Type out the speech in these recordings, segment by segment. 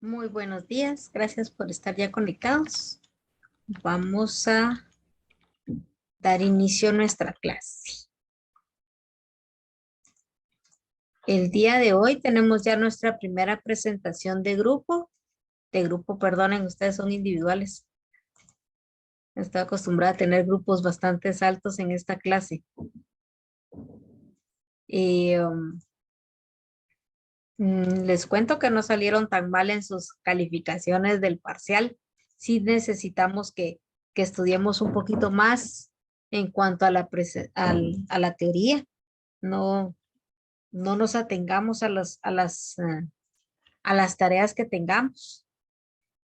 Muy buenos días, gracias por estar ya conectados. Vamos a dar inicio a nuestra clase. El día de hoy tenemos ya nuestra primera presentación perdonen, ustedes son individuales. Estoy acostumbrada a tener grupos bastante altos en esta clase. Y, les cuento que no salieron tan mal en sus calificaciones del parcial. Sí necesitamos que estudiemos un poquito más en cuanto a a la teoría. No, no nos atengamos a las tareas que tengamos.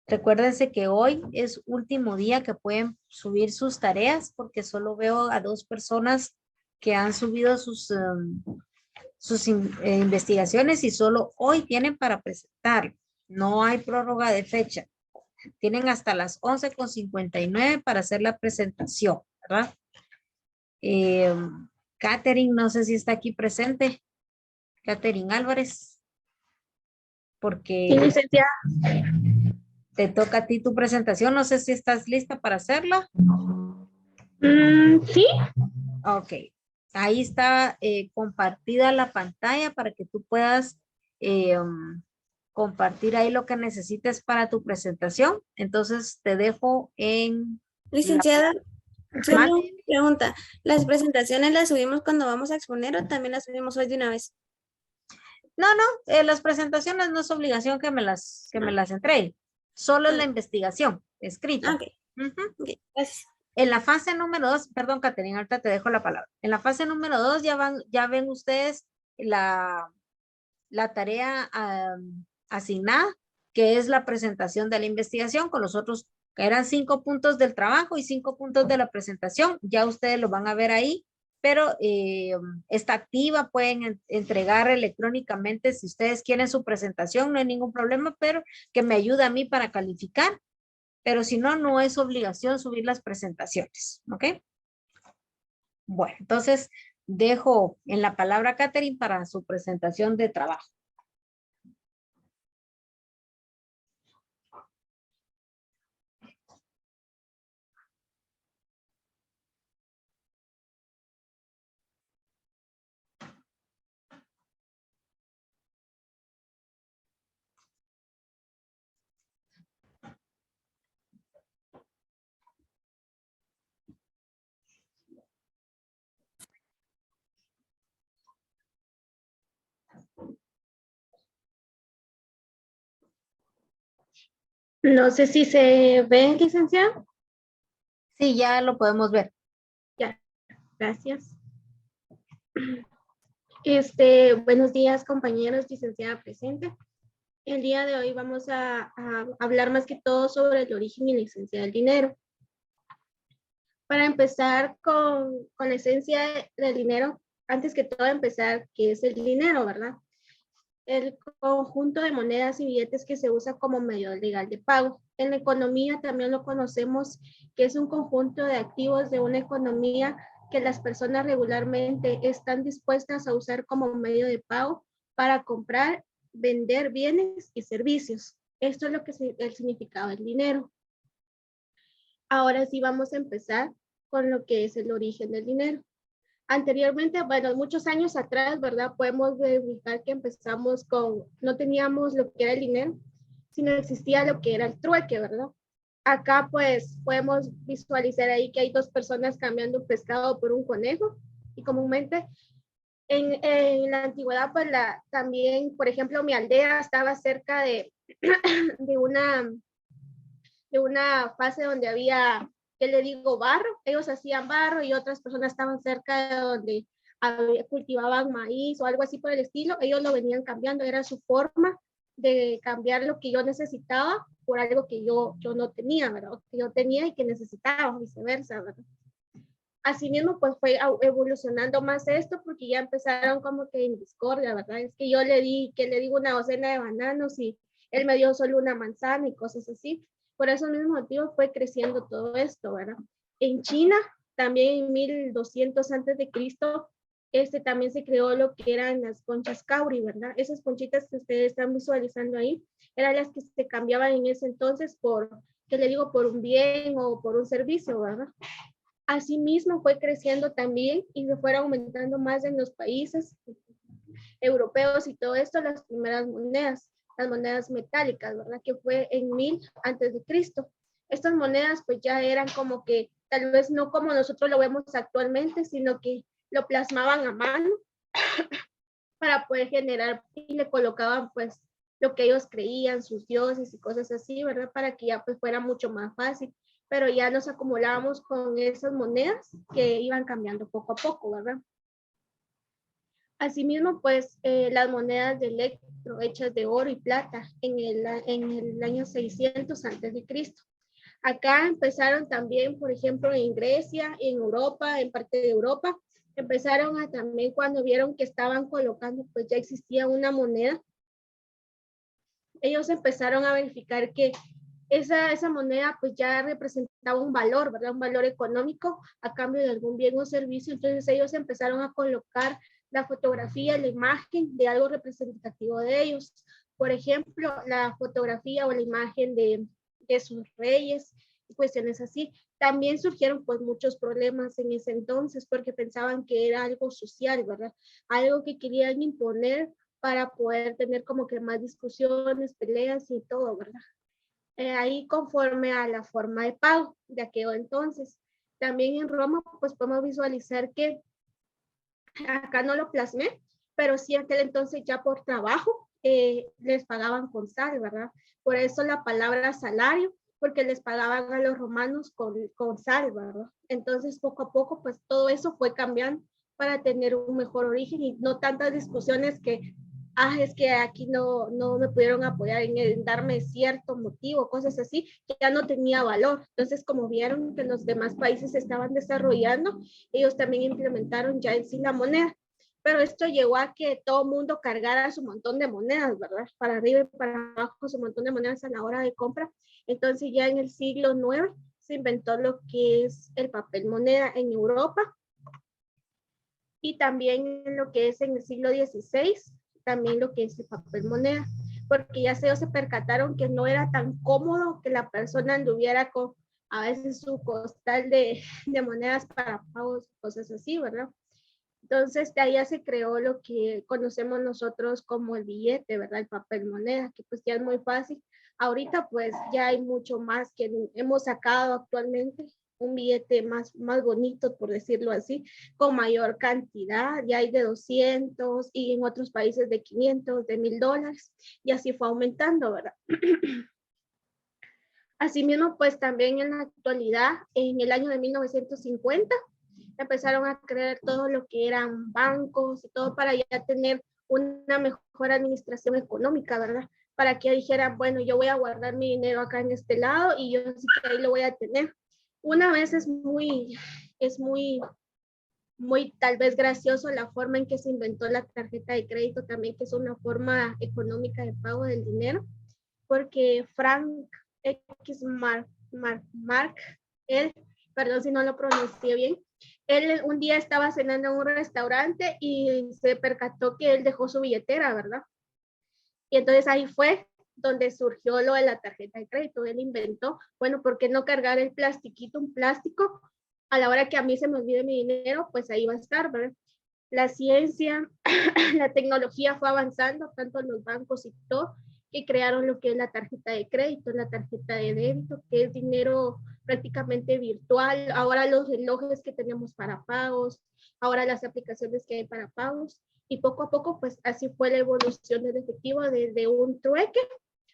Recuérdense que hoy es último día que pueden subir sus tareas porque solo veo a 2 personas que han subido sus investigaciones y solo hoy tienen para presentar. No hay prórroga de fecha. Tienen hasta las 11:59 para hacer la presentación, ¿verdad? Eh, Catherine, no sé si está aquí presente. Catherine Álvarez, Sí, porque licenciada. te toca a ti tu presentación. No sé si estás lista para hacerla. Sí. Ok. Ahí está compartida la pantalla para que tú puedas compartir ahí lo que necesites para tu presentación. Entonces te dejo en la... Licenciada, solo Mande. una pregunta. ¿Las presentaciones las subimos cuando vamos a exponer o también las subimos hoy de una vez? No, no, las presentaciones no es obligación que me las entregue. Solo es Ah, la investigación escrita. ok, Ujú. ok, gracias. En la fase número 2, perdón, Caterina, ahorita te dejo la palabra. En la fase número 2 ya ven ustedes la, la tarea asignada, que es la presentación de la investigación con los otros, que eran 5 puntos del trabajo y 5 puntos de la presentación. Ya ustedes lo van a ver ahí, pero está activa, pueden entregar electrónicamente si ustedes quieren su presentación, no hay ningún problema, pero que me ayude a mí para calificar. Pero si no, no es obligación subir las presentaciones, ¿ok? Bueno, entonces dejo en la palabra a Catherine para su presentación de trabajo. No sé si se ve, licenciada. Sí, ya lo podemos ver. Ya, gracias. Buenos días, compañeros, licenciada presente. El día de hoy vamos a hablar más que todo sobre el origen y la esencia del dinero. Para empezar con la esencia del dinero, antes que todo empezar, ¿qué es el dinero, verdad? El conjunto de monedas y billetes que se usa como medio legal de pago. En la economía también lo conocemos que es un conjunto de activos de una economía que las personas regularmente están dispuestas a usar como medio de pago para comprar, vender bienes y servicios. Esto es lo que es el significado del dinero. Ahora sí vamos a empezar con lo que es el origen del dinero. Anteriormente, bueno, muchos años atrás, ¿verdad? Podemos verificar que empezamos no teníamos lo que era el dinero, sino existía lo que era el trueque, ¿verdad? Acá pues podemos visualizar ahí que hay 2 personas cambiando un pescado por un conejo y comúnmente en la antigüedad pues también, por ejemplo, mi aldea estaba cerca de una de una fase donde había, ¿qué le digo? Barro. Ellos hacían barro y otras personas estaban cerca de donde cultivaban maíz o algo así por el estilo. Ellos lo venían cambiando, era su forma de cambiar lo que yo necesitaba por algo que yo no tenía, ¿verdad? Que yo tenía y que necesitaba, viceversa, ¿verdad? Asimismo, pues fue evolucionando más esto porque ya empezaron como que en discordia, ¿verdad? Es que yo que le digo una docena de bananos y él me dio solo una manzana y cosas así. Por esos mismos motivos fue creciendo todo esto, ¿verdad? En China, también en 1200 antes de Cristo, también se creó lo que eran las conchas Cowry, ¿verdad? Esas conchitas que ustedes están visualizando ahí, eran las que se cambiaban en ese entonces por, ¿qué le digo? Por un bien o por un servicio, ¿verdad? Asimismo fue creciendo también y se fueron aumentando más en los países europeos y todo esto, las primeras monedas, las monedas metálicas, ¿verdad? Que fue en 1000 antes de Cristo. Estas monedas pues ya eran como que tal vez no como nosotros lo vemos actualmente, sino que lo plasmaban a mano para poder generar y le colocaban pues lo que ellos creían, sus dioses y cosas así, ¿verdad? Para que ya pues fuera mucho más fácil, pero ya nos acumulábamos con esas monedas que iban cambiando poco a poco, ¿verdad? Asimismo, pues las monedas de electro hechas de oro y plata en el año 600 antes de Cristo. Acá empezaron también, por ejemplo, en Grecia, en Europa, en parte de Europa, empezaron a también cuando vieron que estaban colocando, pues ya existía una moneda, ellos empezaron a verificar que esa moneda pues ya representaba un valor, ¿verdad? Un valor económico a cambio de algún bien o servicio. Entonces ellos empezaron a colocar la fotografía, la imagen de algo representativo de ellos. Por ejemplo, la fotografía o la imagen de sus reyes, cuestiones así. También surgieron pues muchos problemas en ese entonces porque pensaban que era algo social, ¿verdad? Algo que querían imponer para poder tener como que más discusiones, peleas y todo, ¿verdad? Ahí conforme a la forma de pago de aquel entonces. También en Roma, pues podemos visualizar que acá no lo plasmé, pero sí aquel entonces ya por trabajo les pagaban con sal, ¿verdad? Por eso la palabra salario, porque les pagaban a los romanos con sal, ¿verdad? Entonces poco a poco, pues todo eso fue cambiando para tener un mejor origen y no tantas discusiones que es que aquí no me pudieron apoyar en darme cierto motivo, cosas así, que ya no tenía valor. Entonces, como vieron que los demás países se estaban desarrollando, ellos también implementaron ya en sí la moneda. Pero esto llegó a que todo el mundo cargara su montón de monedas, ¿verdad? Para arriba y para abajo su montón de monedas a la hora de compra. Entonces ya en el siglo IX se inventó lo que es el papel moneda en Europa y también en lo que es en el siglo XVI, también lo que es el papel moneda, porque ya se percataron que no era tan cómodo que la persona anduviera con a veces su costal de monedas para pagos, cosas así, ¿verdad? Entonces, de ahí ya se creó lo que conocemos nosotros como el billete, ¿verdad? El papel moneda, que pues ya es muy fácil. Ahorita pues ya hay mucho más que hemos sacado actualmente, un billete más bonito, por decirlo así, con mayor cantidad, ya hay de 200 y en otros países de 500, de $1000, y así fue aumentando, ¿verdad? Asimismo, pues también en la actualidad, en el año de 1950, empezaron a crear todo lo que eran bancos y todo para ya tener una mejor administración económica, ¿verdad? Para que dijeran, bueno, yo voy a guardar mi dinero acá en este lado y yo sí que ahí lo voy a tener. Una vez es muy tal vez gracioso la forma en que se inventó la tarjeta de crédito también, que es una forma económica de pago del dinero, porque Frank X. Mark, él, perdón si no lo pronuncié bien, él un día estaba cenando en un restaurante y se percató que él dejó su billetera, ¿verdad? Y entonces ahí fue donde surgió lo de la tarjeta de crédito. Él inventó, bueno, ¿por qué no cargar el plastiquito, un plástico? A la hora que a mí se me olvide mi dinero, pues ahí va a estar, ¿verdad? La ciencia, la tecnología fue avanzando, tanto en los bancos y todo, que crearon lo que es la tarjeta de crédito, la tarjeta de débito, que es dinero prácticamente virtual. Ahora los relojes que tenemos para pagos, ahora las aplicaciones que hay para pagos. Y poco a poco, pues así fue la evolución del efectivo desde un trueque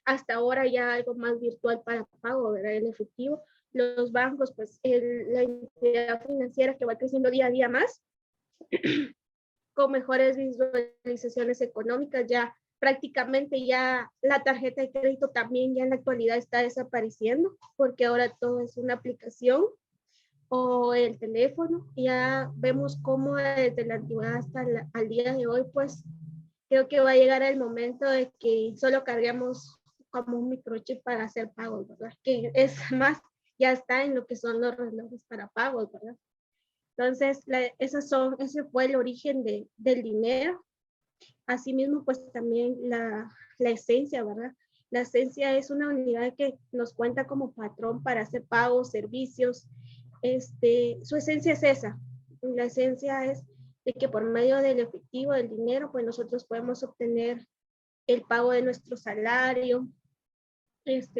hasta ahora ya algo más virtual para pago, ¿verdad? El efectivo. Los bancos, pues la entidad financiera que va creciendo día a día más, con mejores visualizaciones económicas, ya prácticamente ya la tarjeta de crédito también ya en la actualidad está desapareciendo, porque ahora todo es una aplicación o el teléfono. Ya vemos cómo desde la antigüedad hasta al día de hoy, pues creo que va a llegar el momento de que solo carguemos como un microchip para hacer pagos, ¿verdad? Que es más, ya está en lo que son los relojes para pagos, ¿verdad? Entonces, ese fue el origen del dinero. Asimismo, pues también la esencia, ¿verdad? La esencia es una unidad que nos cuenta como patrón para hacer pagos, servicios. Su esencia es esa. La esencia es de que por medio del efectivo, del dinero, pues nosotros podemos obtener el pago de nuestro salario,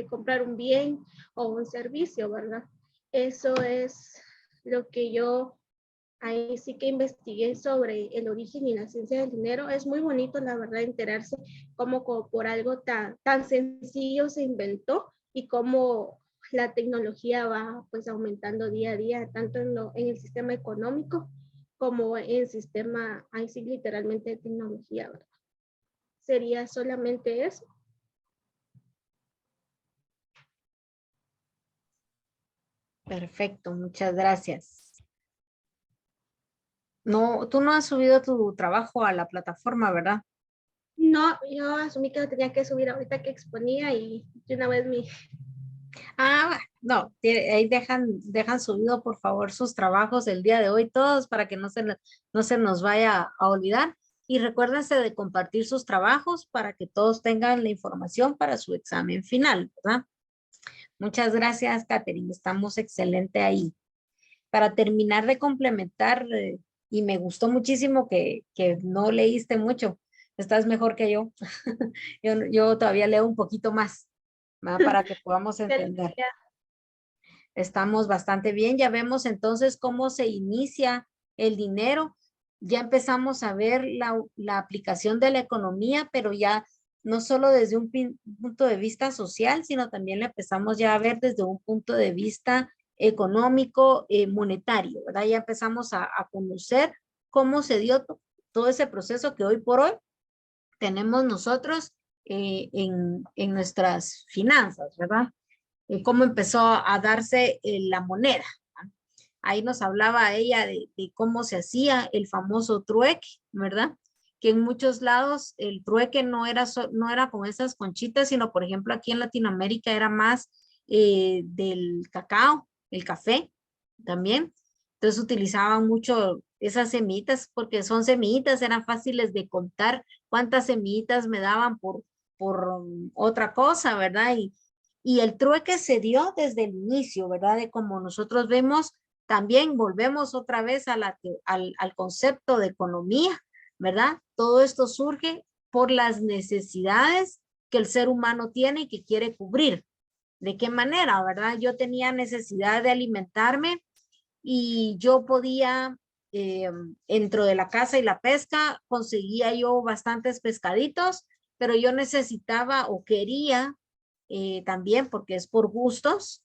comprar un bien o un servicio, ¿verdad? Eso es lo que yo ahí sí que investigué sobre el origen y la ciencia del dinero. Es muy bonito, la verdad, enterarse cómo por algo tan sencillo se inventó y cómo la tecnología va pues aumentando día a día, tanto en el sistema económico como en el sistema, ahí sí literalmente de tecnología, ¿verdad? Sería solamente eso. Perfecto, muchas gracias. No, tú no has subido tu trabajo a la plataforma, ¿verdad? No, yo asumí que lo tenía que subir ahorita que exponía y de una vez Ah, no, ahí dejan subido por favor sus trabajos el día de hoy todos para que no se nos vaya a olvidar. Y recuérdense de compartir sus trabajos para que todos tengan la información para su examen final, ¿verdad? Muchas gracias, Catherine. Estamos excelente ahí. Para terminar de complementar, y me gustó muchísimo que no leíste mucho. Estás mejor que yo. Yo todavía leo un poquito más, ¿va? Para que podamos entender. Estamos bastante bien. Ya vemos entonces cómo se inicia el dinero. Ya empezamos a ver la aplicación de la economía, pero ya no solo desde un punto de vista social, sino también la empezamos ya a ver desde un punto de vista económico, monetario, ¿verdad? Ya empezamos a conocer cómo se dio todo ese proceso que hoy por hoy tenemos nosotros en nuestras finanzas, ¿verdad? Cómo empezó a darse la moneda. Ahí nos hablaba ella de cómo se hacía el famoso trueque, ¿verdad? Que en muchos lados el trueque no era con esas conchitas, sino por ejemplo aquí en Latinoamérica era más del cacao, el café también. Entonces utilizaban mucho esas semillitas porque son semillitas, eran fáciles de contar cuántas semillitas me daban por otra cosa, ¿verdad? Y el trueque se dio desde el inicio, ¿verdad? De como nosotros vemos, también volvemos otra vez al concepto de economía, ¿verdad? Todo esto surge por las necesidades que el ser humano tiene y que quiere cubrir. ¿De qué manera, verdad? Yo tenía necesidad de alimentarme y yo podía, dentro de la caza y la pesca, conseguía yo bastantes pescaditos, pero yo necesitaba o quería también, porque es por gustos,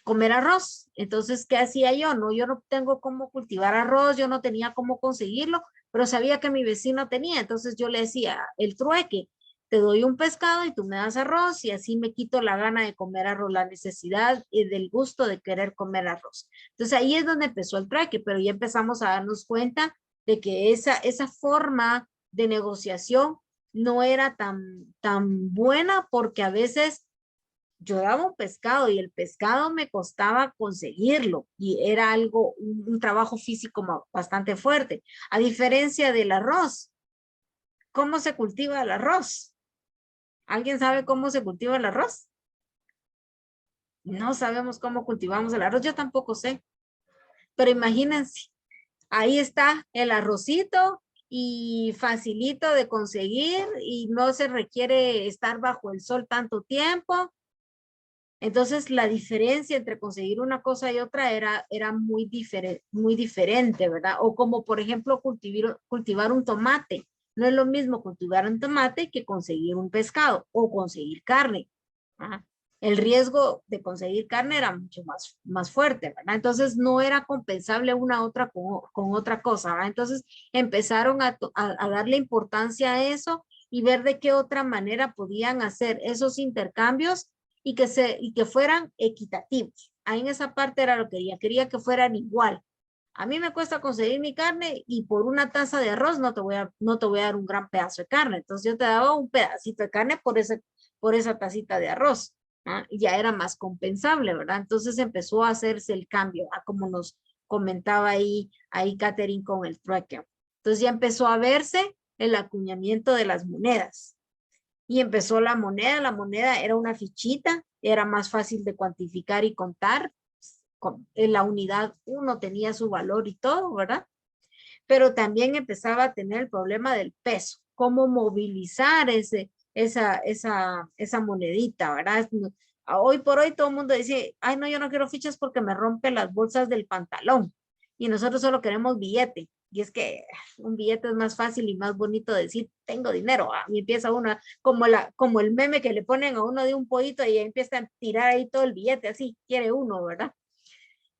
comer arroz. Entonces, ¿qué hacía yo? No, yo no tengo cómo cultivar arroz, yo no tenía cómo conseguirlo, pero sabía que mi vecino tenía. Entonces yo le decía, el trueque, te doy un pescado y tú me das arroz y así me quito la gana de comer arroz, la necesidad y del gusto de querer comer arroz. Entonces ahí es donde empezó el trueque, pero ya empezamos a darnos cuenta de que esa forma de negociación no era tan buena porque a veces yo daba un pescado y el pescado me costaba conseguirlo y era un trabajo físico bastante fuerte. A diferencia del arroz, ¿cómo se cultiva el arroz? ¿Alguien sabe cómo se cultiva el arroz? No sabemos cómo cultivamos el arroz, yo tampoco sé, pero imagínense, ahí está el arrocito y facilito de conseguir y no se requiere estar bajo el sol tanto tiempo. Entonces, la diferencia entre conseguir una cosa y otra era muy diferente, ¿verdad? O como, por ejemplo, cultivar un tomate. No es lo mismo cultivar un tomate que conseguir un pescado o conseguir carne. Ajá. El riesgo de conseguir carne era mucho más fuerte, ¿verdad? Entonces, no era compensable una otra con otra cosa, ¿verdad? Entonces, empezaron a darle importancia a eso y ver de qué otra manera podían hacer esos intercambios y que fueran equitativos. Ahí en esa parte era lo que quería que fueran igual. A mí me cuesta conseguir mi carne y por una taza de arroz no te voy a dar un gran pedazo de carne. Entonces yo te daba un pedacito de carne por esa tacita de arroz. ¿Ah? Ya era más compensable, ¿verdad? Entonces empezó a hacerse el cambio a como comentaba ahí Catherine con el trueque. Entonces ya empezó a verse el acuñamiento de las monedas. Y empezó la moneda era una fichita, era más fácil de cuantificar y contar. En la unidad 1 tenía su valor y todo, ¿verdad? Pero también empezaba a tener el problema del peso, cómo movilizar esa monedita, ¿verdad? Hoy por hoy todo el mundo dice, ay no, yo no quiero fichas porque me rompen las bolsas del pantalón y nosotros solo queremos billete. Y es que un billete es más fácil y más bonito decir, tengo dinero. Y empieza uno, como el meme que le ponen a uno de un pollito y empieza a tirar ahí todo el billete, así quiere uno, ¿verdad?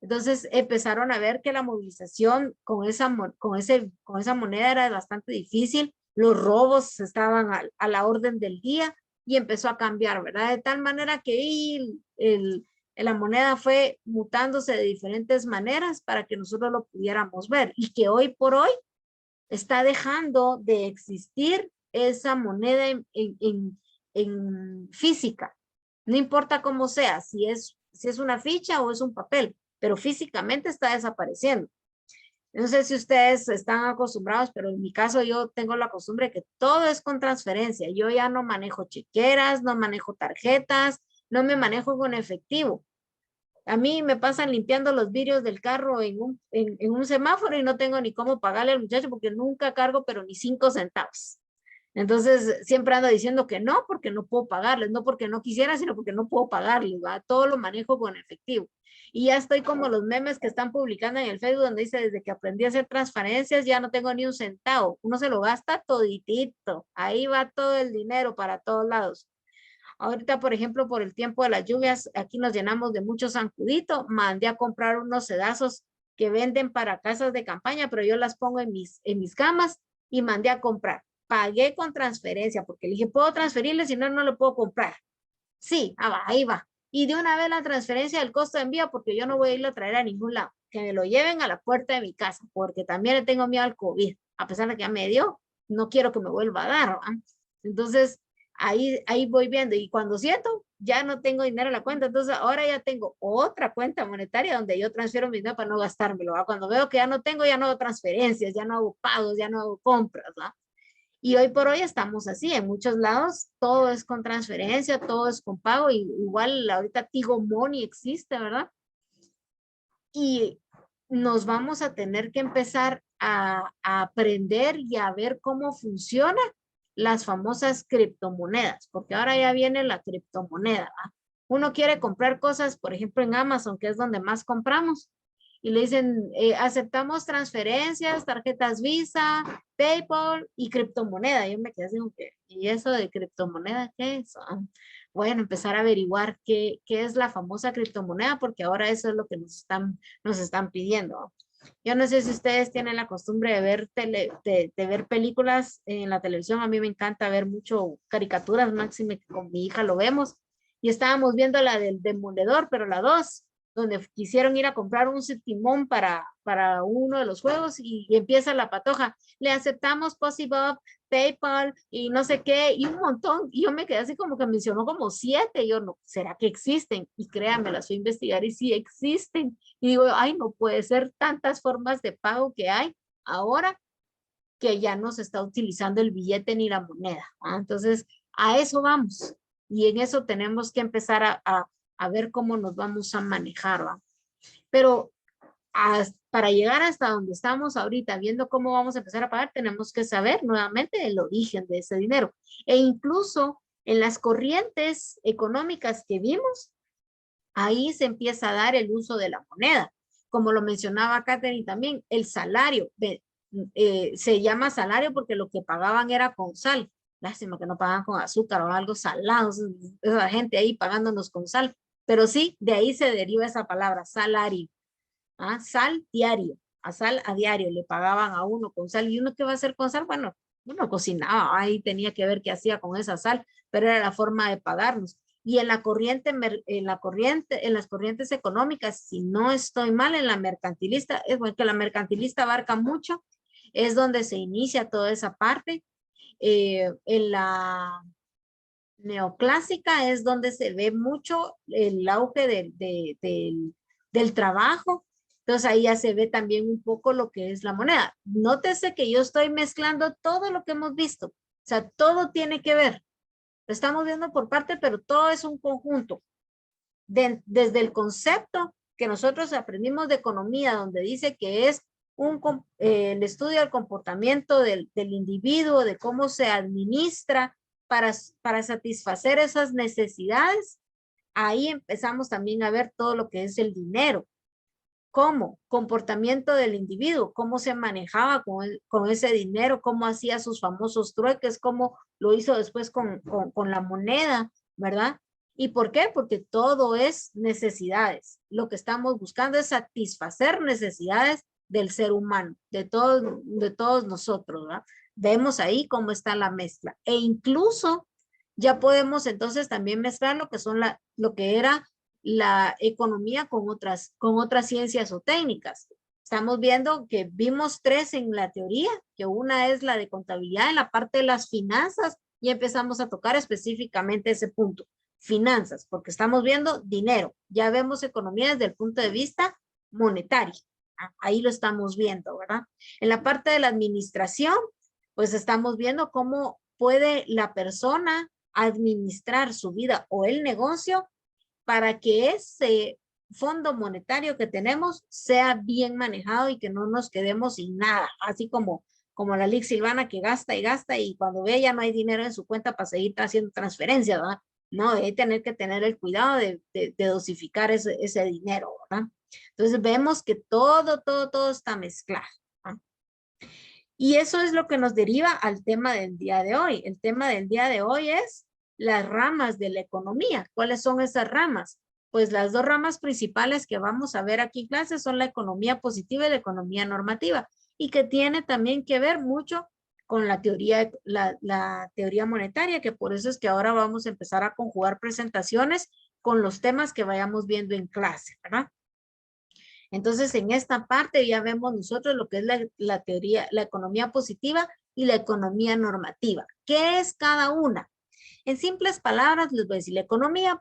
Entonces empezaron a ver que la movilización con esa moneda era bastante difícil. Los robos estaban a la orden del día y empezó a cambiar, ¿verdad? De tal manera que la moneda fue mutándose de diferentes maneras para que nosotros lo pudiéramos ver y que hoy por hoy está dejando de existir esa moneda en física. No importa cómo sea, si es una ficha o es un papel, pero físicamente está desapareciendo. No sé si ustedes están acostumbrados, pero en mi caso yo tengo la costumbre de que todo es con transferencia. Yo ya no manejo chequeras, no manejo tarjetas, no me manejo con efectivo. A mí me pasan limpiando los vidrios del carro en un semáforo y no tengo ni cómo pagarle al muchacho porque nunca cargo, pero ni 5 centavos. Entonces, siempre ando diciendo que no, porque no puedo pagarles, no porque no quisiera, sino porque no puedo pagarles, ¿va? Todo lo manejo con efectivo. Y ya estoy como los memes que están publicando en el Facebook, donde dice, desde que aprendí a hacer transferencias, ya no tengo ni un centavo. Uno se lo gasta toditito. Ahí va todo el dinero para todos lados. Ahorita, por ejemplo, por el tiempo de las lluvias, aquí nos llenamos de mucho zancudito. Mandé a comprar unos sedazos que venden para casas de campaña, pero yo las pongo en mis camas y mandé a comprar. Pagué con transferencia porque le dije, ¿puedo transferirle? Si no, no lo puedo comprar. Sí, ahí va. Y de una vez la transferencia del costo de envío porque yo no voy a irlo a traer a ningún lado. Que me lo lleven a la puerta de mi casa porque también le tengo miedo al COVID. A pesar de que ya me dio, no quiero que me vuelva a dar. ¿Va? Entonces, ahí voy viendo. Y cuando siento, ya no tengo dinero en la cuenta. Entonces, ahora ya tengo otra cuenta monetaria donde yo transfiero mi dinero para no gastármelo. ¿Va? Cuando veo que ya no tengo, ya no hago transferencias, ya no hago pagos, ya no hago compras. ¿Va? Y hoy por hoy estamos así, en muchos lados todo es con transferencia, todo es con pago, y igual ahorita Tigo Money existe, ¿verdad? Y nos vamos a tener que empezar a aprender y a ver cómo funciona las famosas criptomonedas, porque ahora ya viene la criptomoneda, ¿va? Uno quiere comprar cosas, por ejemplo, en Amazon, que es donde más compramos, y le dicen, aceptamos transferencias, tarjetas Visa, PayPal y criptomoneda. Yo me quedé así, ¿y eso de criptomoneda qué es? Bueno, empezar a averiguar qué es la famosa criptomoneda, porque ahora eso es lo que nos están pidiendo. Yo no sé si ustedes tienen la costumbre de ver, de ver películas en la televisión. A mí me encanta ver mucho caricaturas, máxime que con mi hija lo vemos. Y estábamos viendo la del Demoledor, pero la 2 donde quisieron ir a comprar un timón para uno de los juegos y empieza la patoja. Le aceptamos Possibob, PayPal y no sé qué, y un montón. Y yo me quedé así como que mencionó como 7. Yo no, ¿será que existen? Y créanme, las fui a investigar y sí existen. Y digo, ay, no puede ser tantas formas de pago que hay ahora que ya no se está utilizando el billete ni la moneda. ¿Ah? Entonces, a eso vamos. Y en eso tenemos que empezar a ver cómo nos vamos a manejar. ¿Va? Pero para llegar hasta donde estamos ahorita, viendo cómo vamos a empezar a pagar, tenemos que saber nuevamente el origen de ese dinero. E incluso en las corrientes económicas que vimos, ahí se empieza a dar el uso de la moneda. Como lo mencionaba Catherine también, el salario se llama salario porque lo que pagaban era con sal. Lástima que no pagan con azúcar o algo salado, esa gente ahí pagándonos con sal. Pero sí, de ahí se deriva esa palabra, salario. ¿Ah? Sal diario, a sal a diario le pagaban a uno con sal. ¿Y uno qué va a hacer con sal? Bueno, uno cocinaba, ahí tenía que ver qué hacía con esa sal, pero era la forma de pagarnos. Y en las corrientes económicas, si no estoy mal, en la mercantilista, es bueno que la mercantilista abarca mucho, es donde se inicia toda esa parte. En la neoclásica es donde se ve mucho el auge del trabajo, Entonces ahí ya se ve también un poco lo que es la moneda. Nótese que yo estoy mezclando todo lo que hemos visto. O sea, todo tiene que ver. Lo estamos viendo por parte, pero todo es un conjunto. Desde el concepto que nosotros aprendimos de economía, donde dice que es el estudio del comportamiento del individuo, de cómo se administra para satisfacer esas necesidades, ahí empezamos también a ver todo lo que es el dinero. ¿Cómo? Comportamiento del individuo, cómo se manejaba con ese dinero, cómo hacía sus famosos trueques, cómo lo hizo después con la moneda, ¿verdad? ¿Y por qué? Porque todo es necesidades. Lo que estamos buscando es satisfacer necesidades del ser humano, de todos nosotros, ¿verdad? Vemos ahí cómo está la mezcla. E incluso ya podemos entonces también mezclar lo que son lo que era la economía con otras ciencias o técnicas. Estamos viendo que vimos tres en la teoría, que una es la de contabilidad en la parte de las finanzas y empezamos a tocar específicamente ese punto, finanzas, porque estamos viendo dinero. Ya vemos economía desde el punto de vista monetario. Ahí lo estamos viendo, ¿verdad? En la parte de la administración, pues estamos viendo cómo puede la persona administrar su vida o el negocio para que ese fondo monetario que tenemos sea bien manejado y que no nos quedemos sin nada, así como la Lic Silvana que gasta y cuando ve ya no hay dinero en su cuenta para seguir haciendo transferencias, ¿verdad? No, debe tener que tener el cuidado de dosificar ese dinero, ¿verdad? Entonces vemos que todo está mezclado, ¿verdad? Y eso es lo que nos deriva al tema del día de hoy. El tema del día de hoy es las ramas de la economía. ¿Cuáles son esas ramas? Pues las dos ramas principales que vamos a ver aquí en clase son la economía positiva y la economía normativa, y que tiene también que ver mucho con la teoría monetaria, que por eso es que ahora vamos a empezar a conjugar presentaciones con los temas que vayamos viendo en clase, ¿verdad? Entonces, en esta parte ya vemos nosotros lo que es la teoría, la economía positiva y la economía normativa. ¿Qué es cada una? En simples palabras, les voy a decir, la economía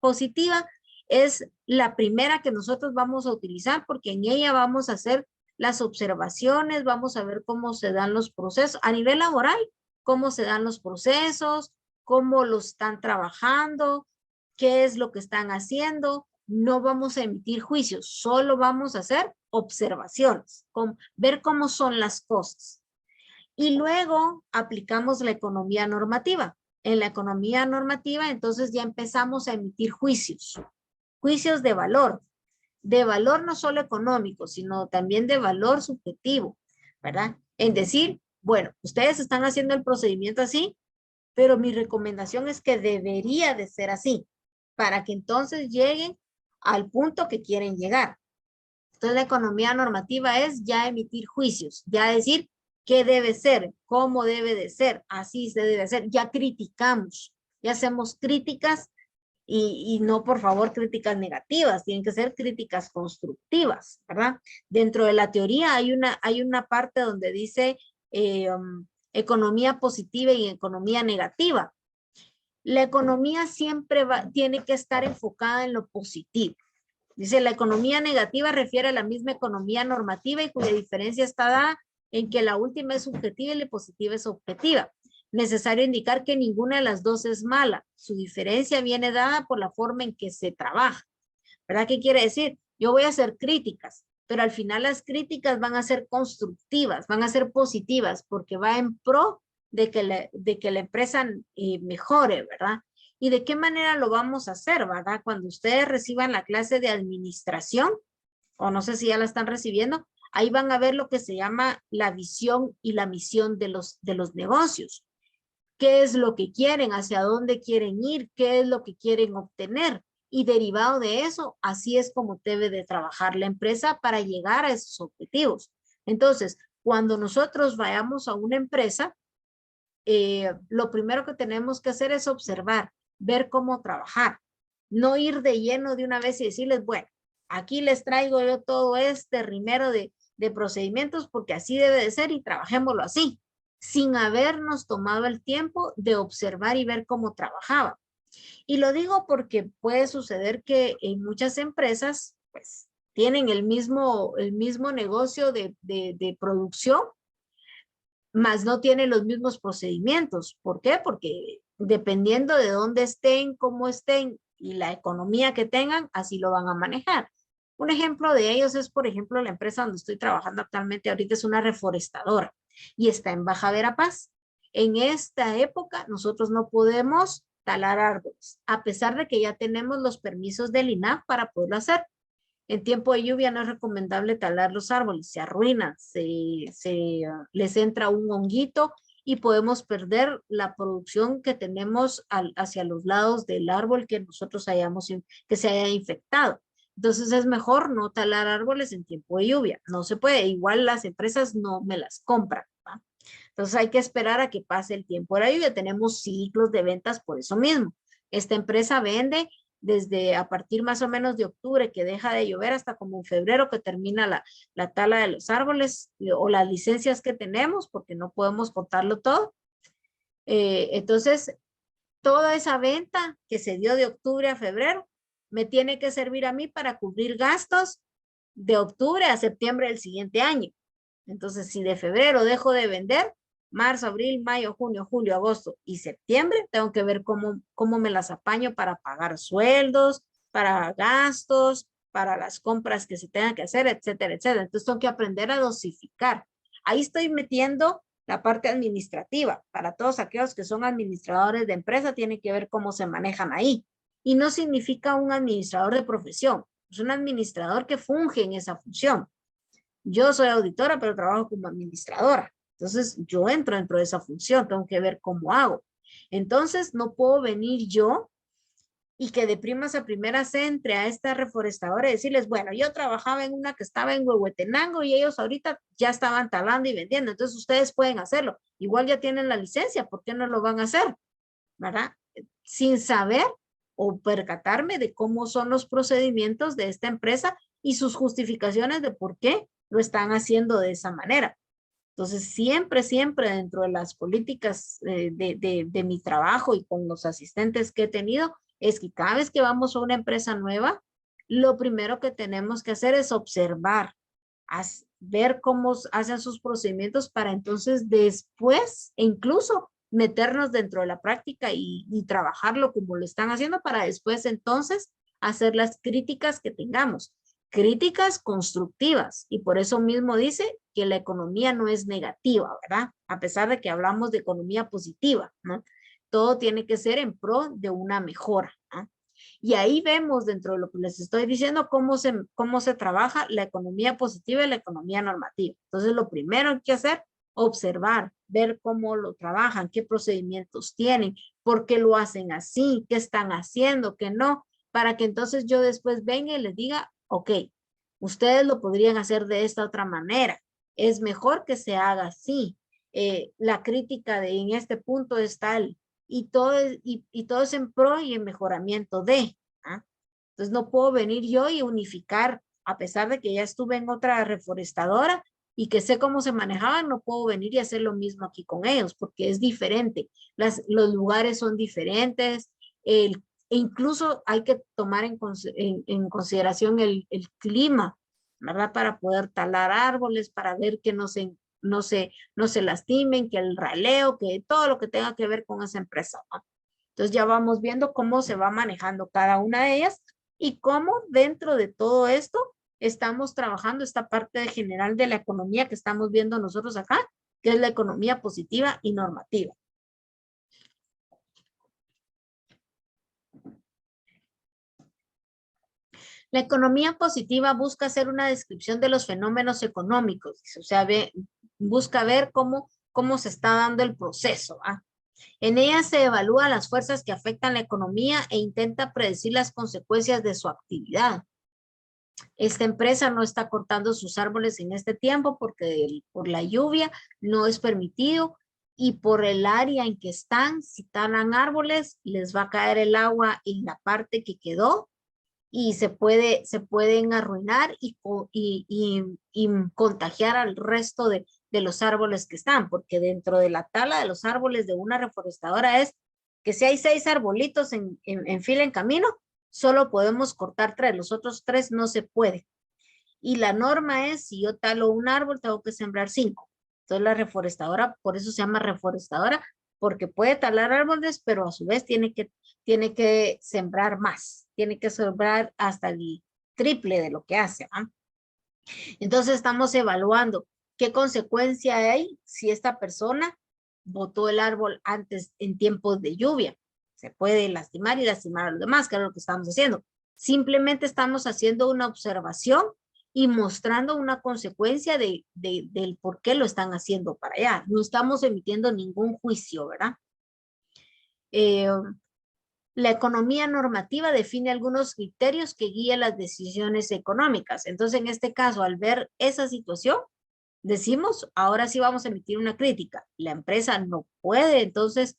positiva es la primera que nosotros vamos a utilizar porque en ella vamos a hacer las observaciones, vamos a ver cómo se dan los procesos a nivel laboral, cómo se dan los procesos, cómo lo están trabajando, qué es lo que están haciendo. No vamos a emitir juicios, solo vamos a hacer observaciones, ver cómo son las cosas. Y luego aplicamos la economía normativa. En la economía normativa, entonces ya empezamos a emitir juicios de valor no solo económico, sino también de valor subjetivo, ¿verdad? En decir, bueno, ustedes están haciendo el procedimiento así, pero mi recomendación es que debería de ser así, para que entonces lleguen al punto que quieren llegar. Entonces la economía normativa es ya emitir juicios, ya decir qué debe ser, cómo debe de ser, así se debe hacer, ya criticamos, ya hacemos críticas y no, por favor, críticas negativas, tienen que ser críticas constructivas, ¿verdad? Dentro de la teoría hay una parte donde dice economía positiva y economía negativa. La economía siempre tiene que estar enfocada en lo positivo. Dice, la economía negativa refiere a la misma economía normativa y cuya diferencia está dada en que la última es subjetiva y la positiva es objetiva. Necesario indicar que ninguna de las dos es mala. Su diferencia viene dada por la forma en que se trabaja. ¿Verdad? ¿Qué quiere decir? Yo voy a hacer críticas, pero al final las críticas van a ser constructivas, van a ser positivas, porque va en pro de que la empresa mejore, ¿verdad? ¿Y de qué manera lo vamos a hacer, verdad? Cuando ustedes reciban la clase de administración, o no sé si ya la están recibiendo, ahí van a ver lo que se llama la visión y la misión de los negocios. ¿Qué es lo que quieren? ¿Hacia dónde quieren ir? ¿Qué es lo que quieren obtener? Y derivado de eso, así es como debe de trabajar la empresa para llegar a esos objetivos. Entonces, cuando nosotros vayamos a una empresa, lo primero que tenemos que hacer es observar, ver cómo trabajar, no ir de lleno de una vez y decirles, bueno, aquí les traigo yo todo este rimero de procedimientos porque así debe de ser y trabajémoslo así, sin habernos tomado el tiempo de observar y ver cómo trabajaba. Y lo digo porque puede suceder que en muchas empresas, pues, tienen el mismo negocio de producción, mas no tienen los mismos procedimientos. ¿Por qué? Porque dependiendo de dónde estén, cómo estén y la economía que tengan, así lo van a manejar. Un ejemplo de ellos es, por ejemplo, la empresa donde estoy trabajando actualmente ahorita es una reforestadora y está en Baja Verapaz. En esta época nosotros no podemos talar árboles, a pesar de que ya tenemos los permisos del INAH para poderlo hacer. En tiempo de lluvia no es recomendable talar los árboles, se arruinan, les entra un honguito y podemos perder la producción que tenemos hacia los lados del árbol que nosotros que se haya infectado. Entonces es mejor no talar árboles en tiempo de lluvia. No se puede, igual las empresas no me las compran, ¿va? Entonces hay que esperar a que pase el tiempo de la lluvia. Tenemos ciclos de ventas por eso mismo. Esta empresa vende desde a partir más o menos de octubre que deja de llover hasta como en febrero que termina la tala de los árboles o las licencias que tenemos porque no podemos cortarlo todo. Entonces, toda esa venta que se dio de octubre a febrero me tiene que servir a mí para cubrir gastos de octubre a septiembre del siguiente año. Entonces, si de febrero dejo de vender, marzo, abril, mayo, junio, julio, agosto y septiembre, tengo que ver cómo me las apaño para pagar sueldos, para gastos, para las compras que se tengan que hacer, etcétera, etcétera. Entonces, tengo que aprender a dosificar. Ahí estoy metiendo la parte administrativa. Para todos aquellos que son administradores de empresa, tienen que ver cómo se manejan ahí. Y no significa un administrador de profesión, es un administrador que funge en esa función. Yo soy auditora, pero trabajo como administradora. Entonces, yo entro dentro de esa función, tengo que ver cómo hago. Entonces, no puedo venir yo y que de primas a primeras entre a esta reforestadora y decirles, bueno, yo trabajaba en una que estaba en Huehuetenango y ellos ahorita ya estaban talando y vendiendo, entonces ustedes pueden hacerlo. Igual ya tienen la licencia, ¿por qué no lo van a hacer? ¿Verdad? Sin saber o percatarme de cómo son los procedimientos de esta empresa y sus justificaciones de por qué lo están haciendo de esa manera. Entonces, siempre, siempre dentro de las políticas de mi trabajo y con los asistentes que he tenido, es que cada vez que vamos a una empresa nueva, lo primero que tenemos que hacer es observar, ver cómo hacen sus procedimientos para entonces después, incluso meternos dentro de la práctica y trabajarlo como lo están haciendo para después entonces hacer las críticas que tengamos. Críticas constructivas y por eso mismo dice que la economía no es negativa, ¿verdad? A pesar de que hablamos de economía positiva, ¿no? Todo tiene que ser en pro de una mejora, ¿no? Y ahí vemos dentro de lo que les estoy diciendo cómo se trabaja la economía positiva y la economía normativa. Entonces, lo primero que hay que hacer, observar, ver cómo lo trabajan, qué procedimientos tienen, por qué lo hacen así, qué están haciendo, qué no, para que entonces yo después venga y les diga, ok, ustedes lo podrían hacer de esta otra manera. Es mejor que se haga así. La crítica en este punto es tal y todo es en pro y en mejoramiento de. ¿Ah? Entonces no puedo venir yo y unificar, a pesar de que ya estuve en otra reforestadora y que sé cómo se manejaban, no puedo venir y hacer lo mismo aquí con ellos porque es diferente. Los lugares son diferentes, e incluso hay que tomar en consideración el clima, ¿verdad? Para poder talar árboles, para ver que no se lastimen, que el raleo, que todo lo que tenga que ver con esa empresa, ¿no? Entonces ya vamos viendo cómo se va manejando cada una de ellas y cómo dentro de todo esto estamos trabajando esta parte general de la economía que estamos viendo nosotros acá, que es la economía positiva y normativa. La economía positiva busca hacer una descripción de los fenómenos económicos, o sea, busca ver cómo se está dando el proceso. ¿Ah? En ella se evalúan las fuerzas que afectan la economía e intenta predecir las consecuencias de su actividad. Esta empresa no está cortando sus árboles en este tiempo porque por la lluvia no es permitido y por el área en que están, si talan árboles, les va a caer el agua en la parte que quedó y se pueden arruinar y contagiar al resto de los árboles que están, porque dentro de la tala de los árboles de una reforestadora es que si hay 6 arbolitos en fila en camino, solo podemos cortar 3, los otros 3 no se puede. Y la norma es, si yo talo un árbol, tengo que sembrar 5. Entonces la reforestadora, por eso se llama reforestadora, porque puede talar árboles, pero a su vez tiene que sembrar más, tiene que sembrar hasta el triple de lo que hace, ¿ah? Entonces estamos evaluando qué consecuencia hay si esta persona botó el árbol antes en tiempos de lluvia. Se puede lastimar y lastimar a los demás, que es lo que estamos haciendo. Simplemente estamos haciendo una observación y mostrando una consecuencia del por qué lo están haciendo para allá. No estamos emitiendo ningún juicio, ¿verdad? La economía normativa define algunos criterios que guían las decisiones económicas. Entonces, en este caso, al ver esa situación, decimos, ahora sí vamos a emitir una crítica. La empresa no puede entonces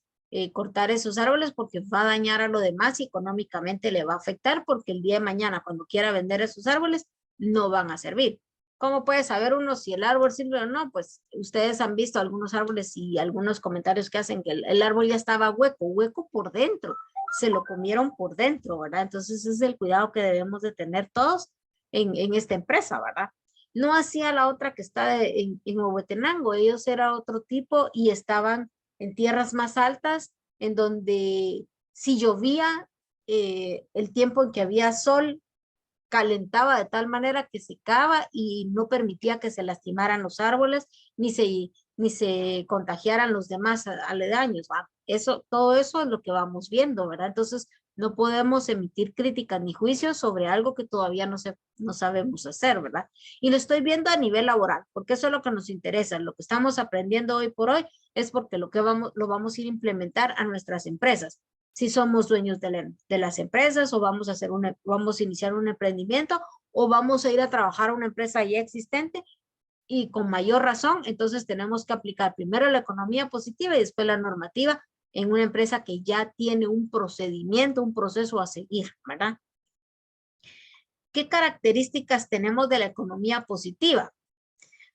cortar esos árboles porque va a dañar a lo demás y económicamente le va a afectar porque el día de mañana cuando quiera vender esos árboles no van a servir. ¿Cómo puede saber uno si el árbol sirve o no? Pues ustedes han visto algunos árboles y algunos comentarios que hacen que el árbol ya estaba hueco por dentro. Se lo comieron por dentro, ¿verdad? Entonces ese es el cuidado que debemos de tener todos en esta empresa, ¿verdad? No hacía la otra que está en Huehuetenango, ellos era otro tipo y estaban en tierras más altas, en donde si llovía, el tiempo en que había sol, calentaba de tal manera que secaba y no permitía que se lastimaran los árboles, ni se contagiaran los demás aledaños, ¿va? Todo eso es lo que vamos viendo, ¿verdad? Entonces, no podemos emitir críticas ni juicios sobre algo que todavía no sabemos hacer, ¿verdad? Y lo estoy viendo a nivel laboral, porque eso es lo que nos interesa. Lo que estamos aprendiendo hoy por hoy es porque lo vamos a ir a implementar a nuestras empresas. Si somos dueños de las empresas o vamos a iniciar un emprendimiento o vamos a ir a trabajar a una empresa ya existente y con mayor razón, entonces tenemos que aplicar primero la economía positiva y después la normativa en una empresa que ya tiene un procedimiento, un proceso a seguir, ¿verdad? ¿Qué características tenemos de la economía positiva?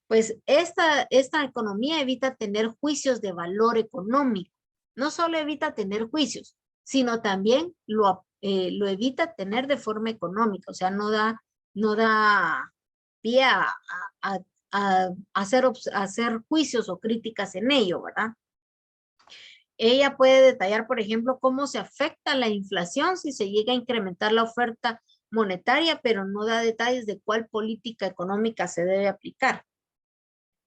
Pues esta economía evita tener juicios de valor económico. No solo evita tener juicios, sino también lo evita tener de forma económica. O sea, no da pie a hacer juicios o críticas en ello, ¿verdad? Ella puede detallar, por ejemplo, cómo se afecta la inflación si se llega a incrementar la oferta monetaria, pero no da detalles de cuál política económica se debe aplicar.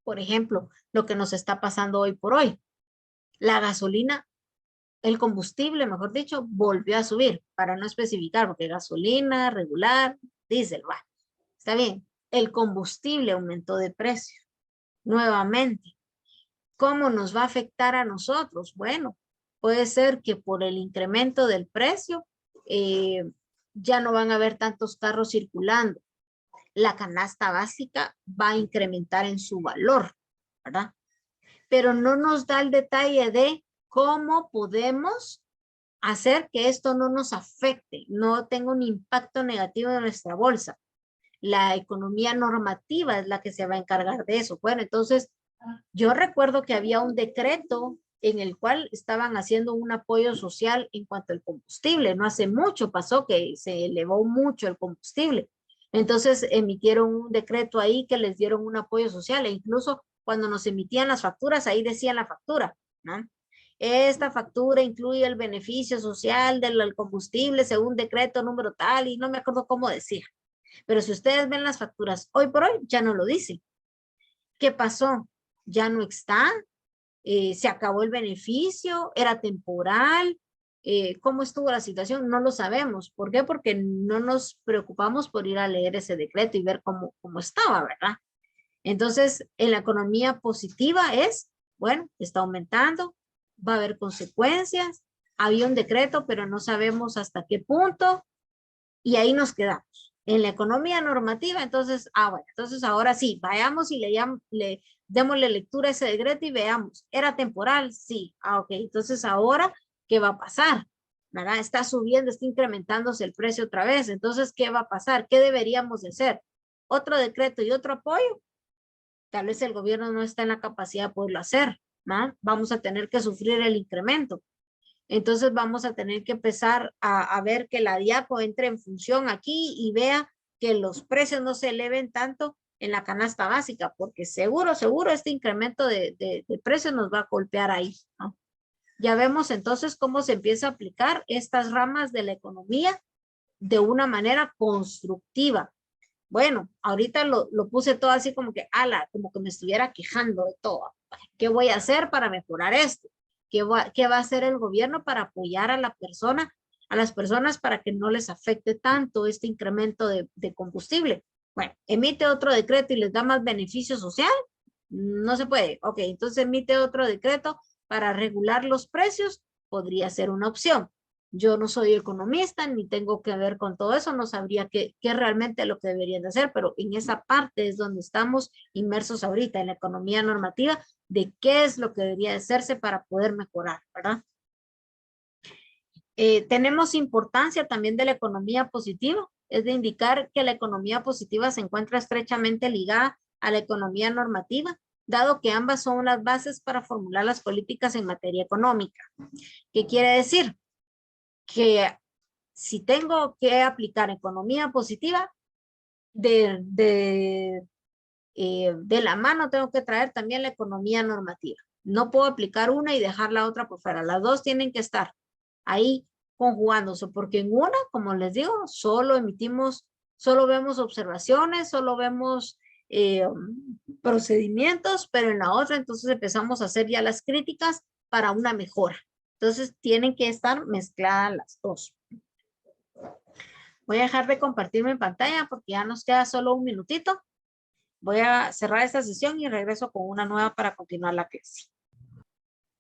Por ejemplo, lo que nos está pasando hoy por hoy. La gasolina, el combustible, mejor dicho, volvió a subir, para no especificar, porque gasolina, regular, diésel, va. Está bien. El combustible aumentó de precio nuevamente. ¿Cómo nos va a afectar a nosotros? Bueno, puede ser que por el incremento del precio ya no van a haber tantos carros circulando. La canasta básica va a incrementar en su valor, ¿verdad? Pero no nos da el detalle de cómo podemos hacer que esto no nos afecte, no tenga un impacto negativo en nuestra bolsa. La economía normativa es la que se va a encargar de eso. Bueno, entonces yo recuerdo que había un decreto en el cual estaban haciendo un apoyo social en cuanto al combustible. No hace mucho pasó que se elevó mucho el combustible. Entonces emitieron un decreto ahí que les dieron un apoyo social e incluso cuando nos emitían las facturas, ahí decía la factura, ¿no? Esta factura incluye el beneficio social del combustible según decreto número tal y no me acuerdo cómo decía. Pero si ustedes ven las facturas hoy por hoy, ya no lo dice. ¿Qué pasó? Ya no está, se acabó el beneficio, era temporal, ¿cómo estuvo la situación? No lo sabemos. ¿Por qué? Porque no nos preocupamos por ir a leer ese decreto y ver cómo estaba, ¿verdad? Entonces, en la economía positiva es, bueno, está aumentando, va a haber consecuencias, había un decreto, pero no sabemos hasta qué punto, y ahí nos quedamos. En la economía normativa, entonces, bueno, entonces ahora sí, vayamos y démosle lectura a ese decreto y veamos, ¿era temporal? Sí, ok, entonces ahora, ¿qué va a pasar? ¿Verdad? Está subiendo, está incrementándose el precio otra vez, entonces, ¿qué va a pasar? ¿Qué deberíamos de hacer? ¿Otro decreto y otro apoyo? Tal vez el gobierno no está en la capacidad de poderlo hacer, ¿no? Vamos a tener que sufrir el incremento. Entonces vamos a tener que empezar a ver que la DIAPO entre en función aquí y vea que los precios no se eleven tanto en la canasta básica, porque seguro este incremento de precios nos va a golpear ahí, ¿no? Ya vemos entonces cómo se empieza a aplicar estas ramas de la economía de una manera constructiva. Bueno, ahorita lo puse todo así como que, ala, como que me estuviera quejando de todo. ¿Qué voy a hacer para mejorar esto? ¿Qué va a hacer el gobierno para apoyar a las personas para que no les afecte tanto este incremento de combustible? Bueno, emite otro decreto y les da más beneficio social. No se puede. Ok, entonces emite otro decreto para regular los precios. Podría ser una opción. Yo no soy economista ni tengo que ver con todo eso, no sabría qué realmente es lo que deberían de hacer, pero en esa parte es donde estamos inmersos ahorita, en la economía normativa, de qué es lo que debería de hacerse para poder mejorar, ¿verdad? Tenemos importancia también de la economía positiva, es de indicar que la economía positiva se encuentra estrechamente ligada a la economía normativa, dado que ambas son las bases para formular las políticas en materia económica. ¿Qué quiere decir? Que si tengo que aplicar economía positiva, de la mano tengo que traer también la economía normativa. No puedo aplicar una y dejar la otra por fuera. Las dos tienen que estar ahí conjugándose, porque en una, como les digo, solo vemos observaciones, solo vemos procedimientos, pero en la otra entonces empezamos a hacer ya las críticas para una mejora. Entonces tienen que estar mezcladas las dos. Voy a dejar de compartir mi pantalla porque ya nos queda solo un minutito. Voy a cerrar esta sesión y regreso con una nueva para continuar la clase.